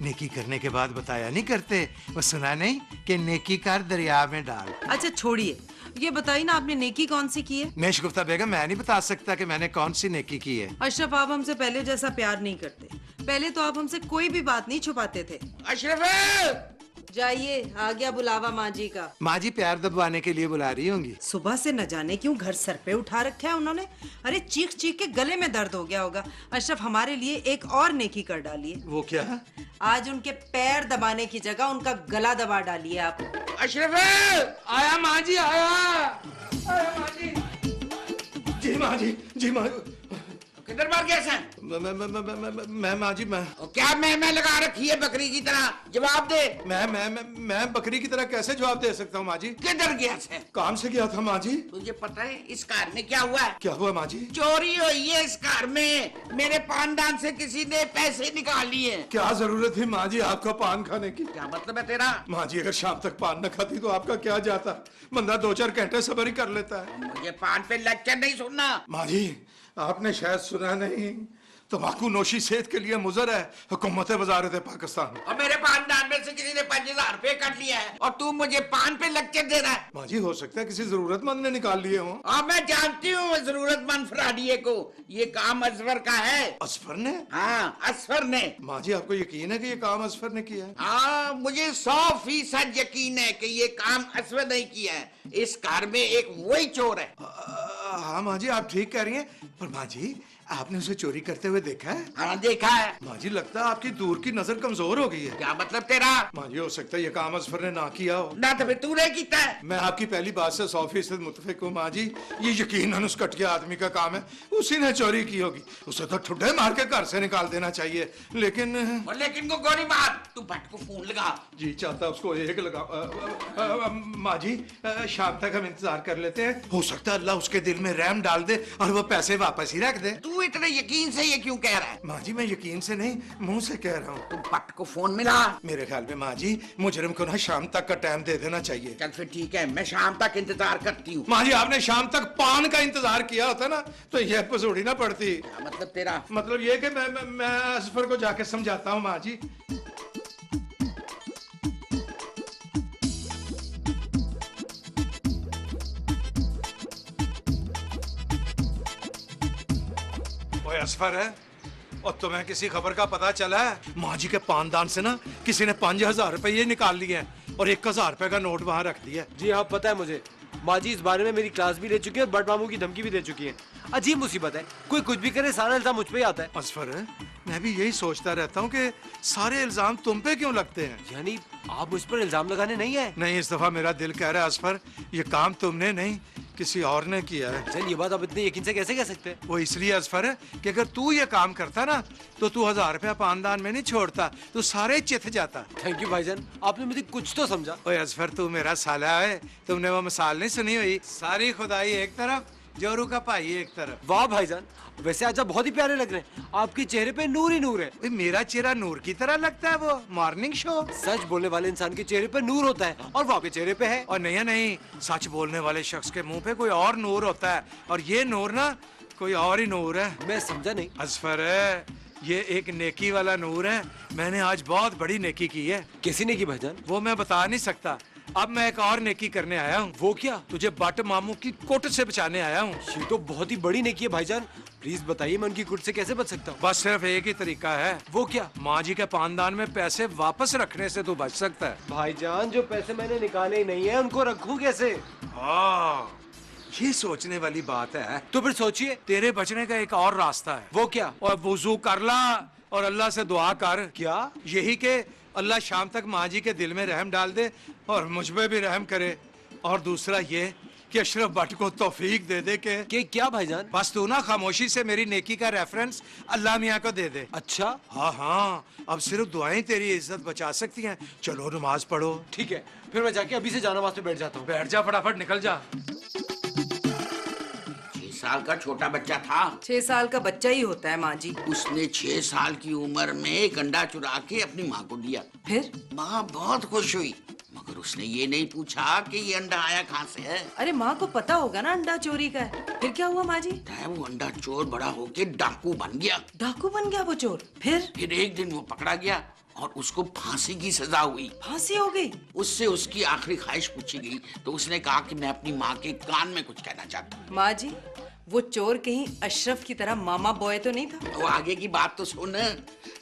नेकी करने के बाद बताया नहीं करते। वो सुना नहीं कि नेकी कर दरिया में डाल। अच्छा छोड़िए, ये बताइए ना आपने नेकी कौन सी की है? नहीं शगुफ्ता बेगम, मैं नहीं बता सकता कि मैंने कौन सी नेकी की है। अशरफ, आप हमसे पहले जैसा प्यार नहीं करते। पहले तो आप हमसे कोई भी बात नहीं छुपाते थे। अशरफ! जाइए, आ गया बुलावा माँ जी का। माँ जी प्यार दबवाने के लिए बुला रही होंगी। सुबह से न जाने क्यों घर सर पे उठा रखा है उन्होंने। अरे चीख चीख के गले में दर्द हो गया होगा। अशरफ, हमारे लिए एक और नेकी कर डालिए। वो क्या? आज उनके पैर दबाने की जगह उनका गला दबा डालिए आप। अशरफ! आया माँ जी, आया माँ जी। जी माँ जी, जी माँ। किधर मर गया सर? मैं माँ जी मैं क्या मैं लगा रखी है बकरी की तरह? जवाब दे। मैं बकरी की तरह कैसे जवाब दे सकता हूँ माँ जी? किधर गया सर? काम से गया था माँ जी। तुझे पता है इस कार में क्या हुआ है? क्या हुआ माँ जी? चोरी हुई है इस कार में। मेरे पानदान से किसी ने पैसे निकाल लिए। क्या जरूरत थी माँ जी आपको पान खाने की? क्या मतलब है तेरा? माँ जी अगर शाम तक पान न खाती तो आपका क्या जाता? बंदा 2-4 घंटे सब्र ही कर लेता है। मुझे पान पे लेक्चर नहीं सुनना। माँ जी आपने शायद सुना नहीं, तंबाकू नोशी सेहत के लिए मुजर है। हुकूमत वजारत पाकिस्तान। और मेरे पानदान में से किसी ने 5,000 रुपए कट लिया है और तू मुझे पान पे लेक्चर दे रहा है। माँ जी हो सकता है किसी जरूरतमंद ने निकाल लिए हों। और मैं जानती हूँ जरूरतमंद फराडिये को। ये काम असफर का है। असफर ने? हाँ असफर ने। माँ जी आपको यकीन है कि ये काम असफर ने किया है? हाँ मुझे 100% यकीन है कि ये काम असफर नहीं किया है। इस कार में एक वही चोर है। हाँ माँ जी आप ठीक कह रही हैं, पर माँ जी आपने उसे चोरी करते हुए देखा है? हाँ देखा है। माँ जी लगता है आपकी दूर की नजर कमजोर हो गई है। क्या मतलब तेरा? माँ जी हो सकता है ये काम असफर ने ना किया हो। ना तो फिर तूने किया है। मैं आपकी पहली बात से 100% मुतफिक हूँ माँ जी। ये यकीनन उस कटिया आदमी का काम है, उसी ने चोरी की होगी। उसे तो ठुड्डे मार के घर से निकाल देना चाहिए। लेकिन लेकिन को गोली मार। तू भट्ट को फोन लगा। जी चाहता उसको एक लगा। माँ जी शाम तक हम इंतजार कर लेते हैं, हो सकता है अल्लाह उसके दिल में रहम डाल दे और वो पैसे वापस ही रख दे। तू इतने यकीन से ये क्यों कह रहा है? माँ जी मैं यकीन से नहीं मुंह से कह रहा हूँ। तू भट्ट को फोन मिला। मेरे ख्याल में माँ जी मुजरिम को ना शाम तक का टाइम दे देना चाहिए। चल फिर ठीक है, मैं शाम तक इंतजार करती हूँ। माँ जी आपने शाम तक पान का इंतजार किया होता ना तो यह पसोड़ी ना पड़ती। मतलब तेरा? मतलब ये कि मैं असफर को जाके समझाता हूँ माँ जी। ओए असफर है और तुम्हें किसी खबर का पता चला है? माँ जी के पानदान से ना किसी ने 5,000 रुपये निकाल लिए हैं और 1,000 रुपए का नोट वहां रख दिया। जी हाँ पता है मुझे। माँ जी इस बारे में मेरी क्लास भी ले चुकी है, बड़ मामू की धमकी भी दे चुकी है। अजीब मुसीबत है, कोई कुछ भी करे सारा इल्जाम मुझ पे ही आता है। असफर है मैं भी यही सोचता रहता हूँ कि सारे इल्जाम तुम पे क्यों लगते हैं? यानी आप मुझ पर इल्जाम लगाने नहीं आए? नहीं इस दफा मेरा दिल कह रहा है असफर ये काम तुमने नहीं किसी और ने किया है। चल ये बात आप इतने यकीन से कैसे कह सकते हैं? वो इसलिए असफर है कि अगर तू ये काम करता ना तो तू 1,000 रुपया पानदान में नहीं छोड़ता, तू सारे चित जाता। थैंक यू भाईजान, आपने मुझे कुछ तो समझा। ओए असफर तू मेरा साला है, तुमने वो मिसाल नहीं सुनी हुई? सारी खुदाई एक तरफ जोरू का भाई एक तरफ। वाह भाईजान, वैसे आज आप बहुत ही प्यारे लग रहे हैं। आपके चेहरे पे नूर ही नूर है। ओए मेरा चेहरा नूर की तरह लगता है? वो मॉर्निंग शो। सच बोलने वाले इंसान के चेहरे पे नूर होता है और वो आपके चेहरे पे है। और नहीं सच बोलने वाले शख्स के मुंह पे कोई और नूर होता है और ये नूर ना कोई और ही नूर है। मैं समझा नहीं। असफर है ये एक नेकी वाला नूर है। मैंने आज बहुत बड़ी नेकी की है। किसी ने की भाईजान? वो मैं बता नहीं सकता। अब मैं एक और नेकी करने आया हूँ। वो क्या? तुझे बट मामू की कुट से बचाने आया हूँ। ये तो बहुत ही बड़ी नेकी है भाईजान, प्लीज बताइए मैं उनकी कुट से कैसे बच सकता हूँ? बस सिर्फ एक ही तरीका है। वो क्या? माँ जी के पानदान में पैसे वापस रखने से तू बच सकता है। भाईजान जो पैसे मैंने निकाले ही नहीं है उनको रखूं कैसे? हाँ ये सोचने वाली बात है। तो फिर सोचिए। तेरे बचने का एक और रास्ता है। वो क्या? और वुजू कर ला और अल्लाह से दुआ कर। क्या? यही के अल्लाह शाम तक माँ जी के दिल में रहम डाल दे और मुझ पे भी रहम करे। और दूसरा ये कि अशरफ भट्ट को तौफीक दे दे के क्या भाईजान? बस तू ना खामोशी से मेरी नेकी का रेफरेंस अल्लाह मियाँ को दे दे। अच्छा हाँ अब सिर्फ दुआएं तेरी इज्जत बचा सकती हैं। चलो नमाज पढ़ो। ठीक है, फिर मैं जाके अभी से जानमाज पे बैठ जाता हूँ। बैठ जा फटाफट निकल जा। 6 साल का छोटा बच्चा था। 6 साल का बच्चा ही होता है माँ जी। उसने 6 साल की उम्र में एक अंडा चुरा के अपनी माँ को दिया। फिर? माँ बहुत खुश हुई, मगर उसने ये नहीं पूछा कि ये अंडा आया कहाँ से है। अरे माँ को पता होगा ना अंडा चोरी का है। फिर क्या हुआ माँ जी? वो अंडा चोर बड़ा होके डाकू बन गया। डाकू बन गया वो चोर? फिर एक दिन वो पकड़ा गया और उसको फांसी की सजा हुई। फांसी हो गई? उससे उसकी आखिरी ख्वाहिश पूछी गई तो उसने कहा कि मैं अपनी माँ के कान में कुछ कहना चाहता हूँ। माँ जी वो चोर कहीं अशरफ की तरह मामा बॉय तो नहीं था? वो आगे की बात तो सुन।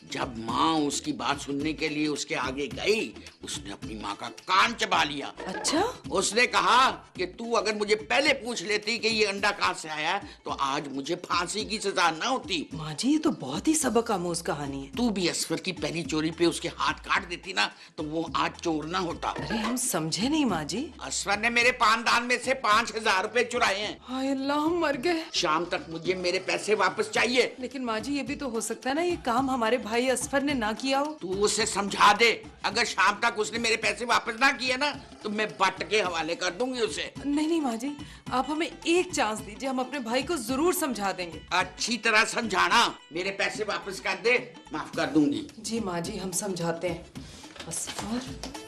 जब माँ उसकी बात सुनने के लिए उसके आगे गई, उसने अपनी माँ का कान चबा लिया। अच्छा? उसने कहा कि तू अगर मुझे पहले पूछ लेती कि ये अंडा कहाँ से आया तो आज मुझे फांसी की सजा ना होती। माँ जी, ये तो बहुत ही सबक आमोज कहानी है। तू भी असफर की पहली चोरी पे उसके हाथ काट देती ना तो वो आज चोर ना होता। अरे हम समझे नहीं माँ जी। असफर ने मेरे पानदान में से 5,000 रुपए चुराए हैं। हाय अल्लाह, हम मर गए। शाम तक मुझे मेरे पैसे वापस चाहिए। लेकिन माँ जी, ये भी तो हो सकता है ना ये काम हमारे भाई असफर ने ना किया हो। तू उसे समझा दे, अगर शाम तक उसने मेरे पैसे वापस ना किए ना तो मैं बट के हवाले कर दूंगी उसे। नहीं नहीं माँ जी, आप हमें एक चांस दीजिए, हम अपने भाई को जरूर समझा देंगे। अच्छी तरह समझाना, मेरे पैसे वापस कर दे, माफ कर दूंगी। जी माँ जी, हम समझाते हैं। असफर,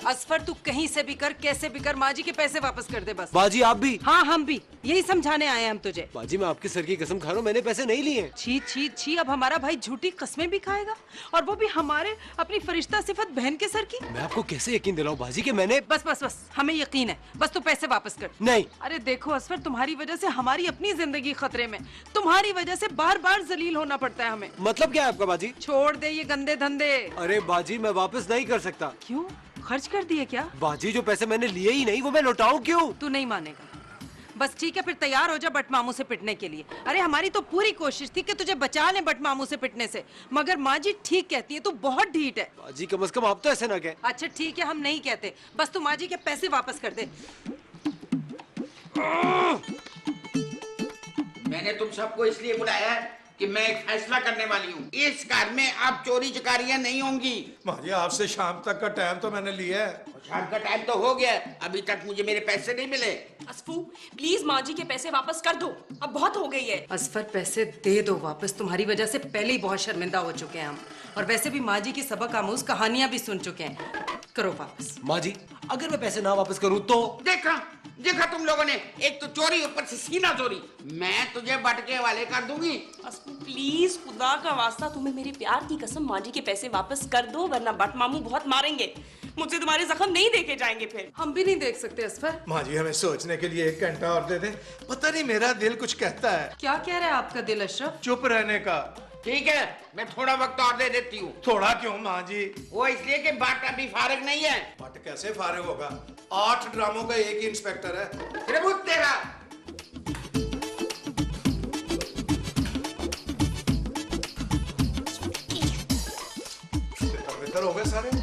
असफर तू कहीं से भी कर, कैसे भी कर, माँ जी के पैसे वापस कर दे बस। बाजी आप भी। हाँ हम भी यही समझाने आए हैं हम तुझे। बाजी मैं आपके सर की कसम खा रहा हूँ, मैंने पैसे नहीं लिए। छी छी छी, अब हमारा भाई झूठी कस्में भी खाएगा, और वो भी हमारे अपनी फरिश्ता सिफत बहन के सर की। मैं आपको कैसे यकीन दिलाऊं बाजी कि मैंने। बस बस बस, हमें यकीन है, बस तू पैसे वापस कर। नहीं। अरे देखो असफर, तुम्हारी वजह से हमारी अपनी जिंदगी खतरे में, तुम्हारी वजह से बार बार जलील होना पड़ता है हमें। मतलब क्या है आपका बाजी? छोड़ दे ये गंदे धंधे। अरे बाजी मैं वापस नहीं कर सकता। क्यों, खर्च कर दिए क्या? बाजी जो पैसे मैंने लिए ही नहीं वो मैं लौटाऊं क्यों? तू नहीं मानेगा। बस ठीक है, फिर तैयार हो जा बट मामू से पिटने के लिए। अरे हमारी तो पूरी कोशिश थी कि तुझे बचा लें बट मामू से पिटने से, मगर माँ जी ठीक कहती है, तू बहुत ढीठ है। बाजी कम से कम आप तो ऐसे ना कहें। अच्छा ठीक है, हम नहीं कहते, बस तू माँ जी के पैसे वापस कर दे। मैंने तुम सबको इसलिए बुलाया है कि मैं एक फैसला करने वाली हूँ। इस घर में अब चोरी चकारियां नहीं होंगी। माँ जी, आपसे शाम तक का टाइम तो मैंने लिया है। शाम का टाइम तो हो गया, अभी तक मुझे मेरे पैसे नहीं मिले। असफू, प्लीज माँ जी के पैसे वापस कर दो, अब बहुत हो गई है। असफर पैसे दे दो वापस, तुम्हारी वजह से पहले ही बहुत शर्मिंदा हो चुके हैं हम, और वैसे भी माँ जी की सबक आमूज कहानियां भी सुन चुके हैं। करो वापस। माँ जी अगर मैं पैसे ना वापस करूँ तो? देखा देखा तुम लोगों ने, एक तो चोरी ऊपर से सीना चोरी। मैं तुझे बट के हवाले कर दूंगी। असफू प्लीज, खुदा का वास्ता, तुम्हें मेरे प्यार की कसम, माँ जी के पैसे वापस कर दो, वरना बट मामू बहुत मारेंगे। मुझसे तुम्हारे जख्म नहीं देखे जाएंगे फिर। हम भी नहीं देख सकते असफर। माँ जी, हमें सोचने के लिए 1 घंटा और दे दे। पता नहीं मेरा दिल कुछ कहता है। क्या कह रहा है आपका दिल अशरफ? चुप रहने का। ठीक है, मैं थोड़ा वक्त और दे देती हूँ। थोड़ा क्यों माँ जी? वो इसलिए कि बट अभी फारिग नहीं है। बट कैसे फारिग होगा? 8 ड्रामों का एक ही इंस्पेक्टर है। प्रभु तेरा। बेहतर हो गए सारे।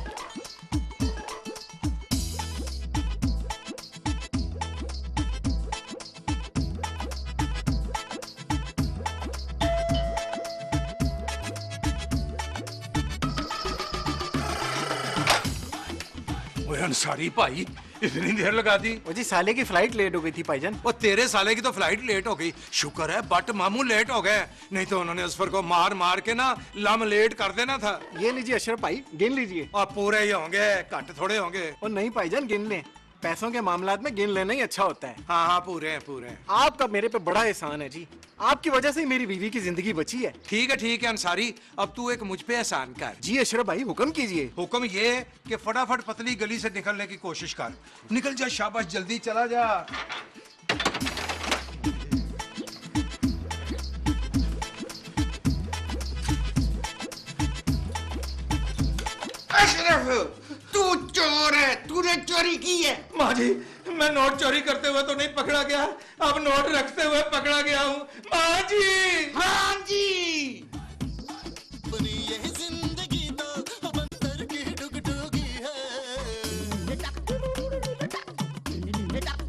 ओए अंसारी भाई, इतनी देर लगा दी। ओ जी, साले की फ्लाइट लेट हो गई थी भाईजान। वो तेरे साले की तो फ्लाइट लेट हो गई, शुक्र है बट मामू लेट हो गए, नहीं तो उन्होंने असफर को मार मार के ना लम लेट कर देना था। ये लीजिए अशरफ भाई, गिन लीजिए। और पूरे ही होंगे, घट थोड़े होंगे। और नहीं भाईजान, गिन लें, पैसों के मामलात में गिन लेना ही अच्छा होता है। हाँ हाँ, पूरे हैं पूरे हैं। आपका मेरे पे बड़ा एहसान है जी, आपकी वजह से ही मेरी बीवी की जिंदगी बची है। ठीक है अंसारी, अब तू एक मुझ पे एहसान कर। जी अशरफ भाई, हुक्म कीजिए। हुक्म ये कि फटाफट पतली गली से निकलने की कोशिश कर। निकल जा, शाबाश, जल्दी चला जा। अशरफ, तू चोर है, तूने चोरी की है। माँ जी, मैं नोट चोरी करते हुए तो नहीं पकड़ा गया, अब नोट रखते हुए पकड़ा गया हूँ। माँ जी। हाँ जी। जिंदगी तो बंदर की डुगडुगी है।